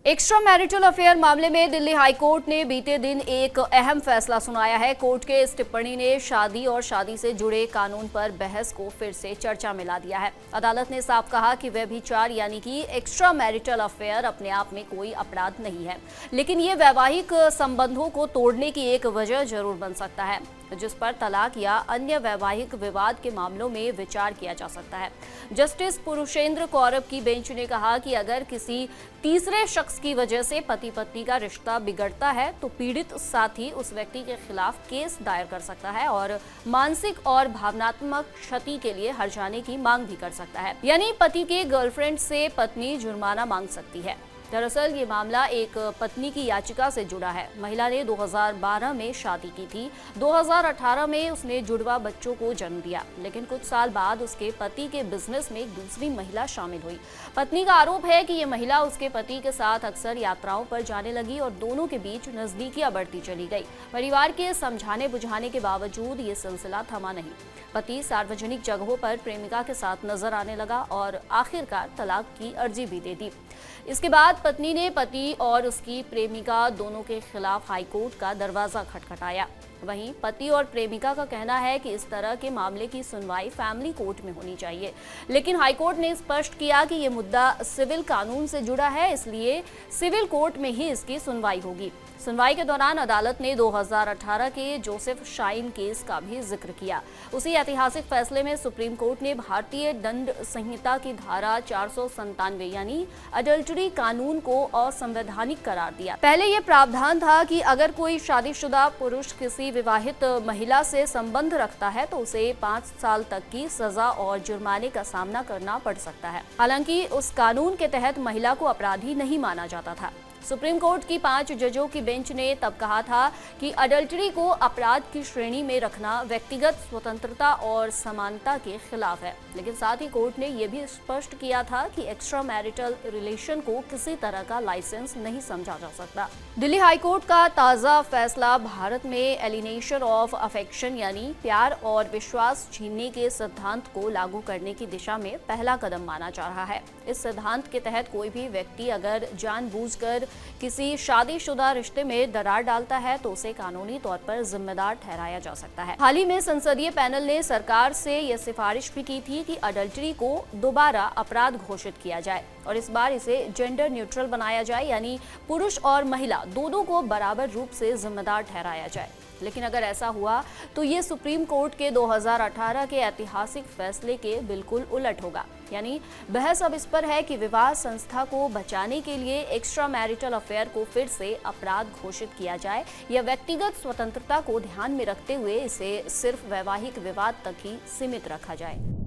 Extra marital affair मामले में Delhi high court ने बीते दिन एक अहम फैसला सुनाया है। कोर्ट के इस टिप्पणी ने शादी और शादी से जुड़े कानून पर बहस को फिर से चर्चा में ला दिया है। अदालत ने साफ कहा कि व्यभिचार यानी कि एक्स्ट्रा मैरिटल अफेयर अपने आप में कोई अपराध नहीं है, लेकिन ये वैवाहिक संबंधों को तोड़ने की एक वजह जरूर बन सकता है, जिस पर तलाक या अन्य वैवाहिक विवाद के मामलों में विचार किया जा सकता है। जस्टिस पुरुषेंद्र कौरव की बेंच ने कहा कि अगर किसी तीसरे शख्स की वजह से पति पत्नी का रिश्ता बिगड़ता है तो पीड़ित साथी उस व्यक्ति के खिलाफ केस दायर कर सकता है और मानसिक और भावनात्मक क्षति के लिए हर्जाने की मांग भी कर सकता है। यानी पति के गर्लफ्रेंड से पत्नी जुर्माना मांग सकती है। दरअसल ये मामला एक पत्नी की याचिका से जुड़ा है। महिला ने 2012 में शादी की थी। 2018 में उसने जुड़वा बच्चों को जन्म दिया, लेकिन कुछ साल बाद उसके पति के बिजनेस में एक दूसरी महिला शामिल हुई। पत्नी का आरोप है कि ये महिला उसके पति के साथ अक्सर यात्राओं पर जाने लगी और दोनों के बीच नजदीकियां बढ़ती चली गई। परिवार के समझाने बुझाने के बावजूद ये सिलसिला थमा नहीं। पति सार्वजनिक जगहों पर प्रेमिका के साथ नजर आने लगा और आखिरकार तलाक की अर्जी भी दे दी। इसके बाद पत्नी ने पति और उसकी प्रेमिका दोनों के खिलाफ हाईकोर्ट का दरवाजा खटखटाया। वहीं पति और प्रेमिका का कहना है कि इस तरह के मामले की सुनवाई फैमिली कोर्ट में होनी चाहिए, लेकिन हाईकोर्ट ने स्पष्ट किया कि ये मुद्दा सिविल कानून से जुड़ा है, इसलिए सिविल कोर्ट में ही इसकी सुनवाई होगी। सुनवाई के दौरान अदालत ने 2018 के जोसेफ शाइन केस का भी जिक्र किया। उसी ऐतिहासिक फैसले में सुप्रीम कोर्ट ने भारतीय दंड संहिता की धारा 497 यानी अडल्टरी कानून को असंवैधानिक करार दिया। पहले ये प्रावधान था कि अगर कोई शादीशुदा पुरुष किसी विवाहित महिला से संबंध रखता है तो उसे 5 साल तक की सजा और जुर्माने का सामना करना पड़ सकता है। हालांकि उस कानून के तहत महिला को अपराधी नहीं माना जाता था। सुप्रीम कोर्ट की 5 जजों की बेंच ने तब कहा था कि अडल्टरी को अपराध की श्रेणी में रखना व्यक्तिगत स्वतंत्रता और समानता के खिलाफ है, लेकिन साथ ही कोर्ट ने यह भी स्पष्ट किया था कि एक्स्ट्रा मैरिटल रिलेशन को किसी तरह का लाइसेंस नहीं समझा जा सकता। दिल्ली हाईकोर्ट का ताज़ा फैसला भारत में एलिनेशन ऑफ अफेक्शन यानी प्यार और विश्वास छीनने के सिद्धांत को लागू करने की दिशा में पहला कदम माना जा रहा है। इस सिद्धांत के तहत कोई भी व्यक्ति अगर जानबूझकर किसी शादीशुदा रिश्ते में दरार डालता है तो उसे कानूनी तौर पर जिम्मेदार ठहराया जा सकता है। हाल ही में संसदीय पैनल ने सरकार से यह सिफारिश भी की थी कि अडल्टरी को दोबारा अपराध घोषित किया जाए और इस बार इसे जेंडर न्यूट्रल बनाया जाए, यानी पुरुष और महिला दोनों को बराबर रूप से जिम्मेदार ठहराया जाए। लेकिन अगर ऐसा हुआ तो ये सुप्रीम कोर्ट के 2018 के ऐतिहासिक फैसले के बिल्कुल उलट होगा। यानी बहस अब इस पर है कि विवाह संस्था को बचाने के लिए एक्स्ट्रा मैरिटल अफेयर को फिर से अपराध घोषित किया जाए या व्यक्तिगत स्वतंत्रता को ध्यान में रखते हुए इसे सिर्फ वैवाहिक विवाद तक ही सीमित रखा जाए।